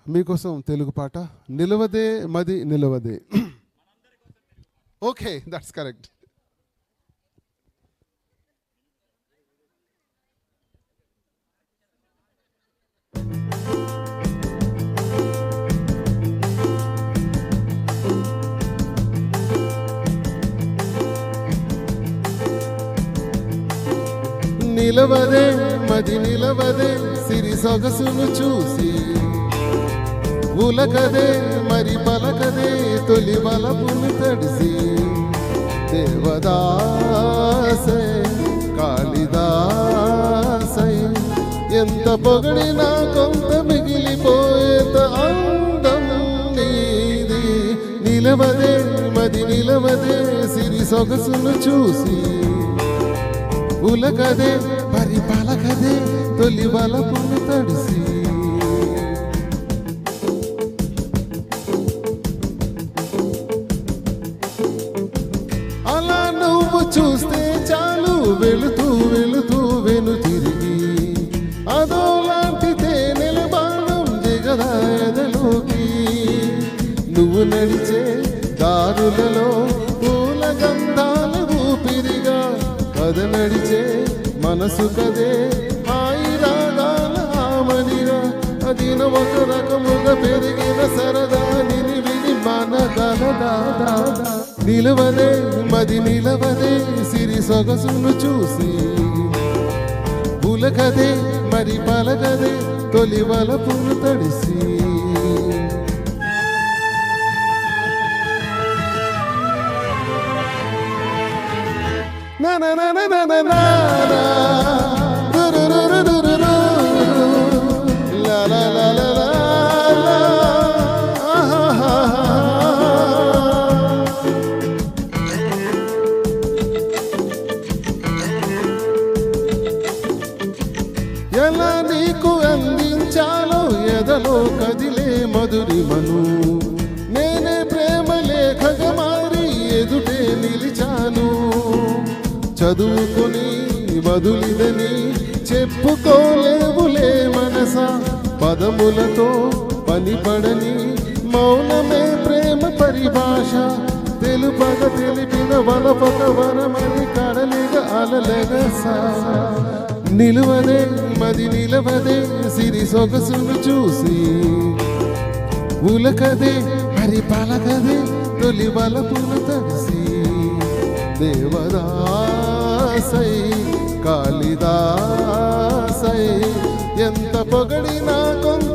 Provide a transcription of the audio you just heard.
మీకోసం తెలుగు పాట నిలవదే మది నిలవదే. Okay, that's correct. నిలవదే మది నిలవదే సిరి సొగసును చూసి, ఉలకదే మరి పలకదే తొలి వలపును తడిసి, దేవదాసై కాళిదాసై ఎంత పొగడినా కొంత మిగిలిపోయేంత అందం నీది. నిలవదే మది నిలవదే సిరి సొగసును చూసి, ఉలకదే మరి పలకదే తొలి వలపును తడిసి. అలా నువ్వు చూస్తే చాలు వెళుతూ వెళుతూ వెను తిరిగి, అదోలాంటి తేనెల బాణం దిగదాయదలోకి. నువ్వు నడిచే దారులలో పూల గంధాల ఊపిరిగా, కథ నడిచే మనసు కదే హాయి రాగాల ఆమనిగా. అదిన ఒక రకముగా పెరిగిన సరదా నిలివిడి మనగలదా. నిలవదే మది నిలవదే సిరి సొగసును చూసి, ఉలకదే మరి పలకదే తొలి వలపును తడిసి. నా నా నా నా నా నా లా లా లా లా లా. ఎలా నీకు అందించాలో ఎదలో కదిలే మధురిమను, నేనే ప్రేమ లేఖగా మారి ఎదుటే నిలిచాను. చదువుకొని వదులిదని చెప్పుకోలేవులే మనసా, పదములతో పనిపడని మౌనమే ప్రేమ పరిభాష. తెలుపగ తెలిపిన వలపక వరమని కడలిగ అలలెగసా. నిలువదే మది నిలవదే సిరి సొగసును చూసి, ఉలకదే మరి పలకదే తొలి వలపును తడిసి. దేవదాసై కాళిదాసై ఎంత పొగడినా కొంత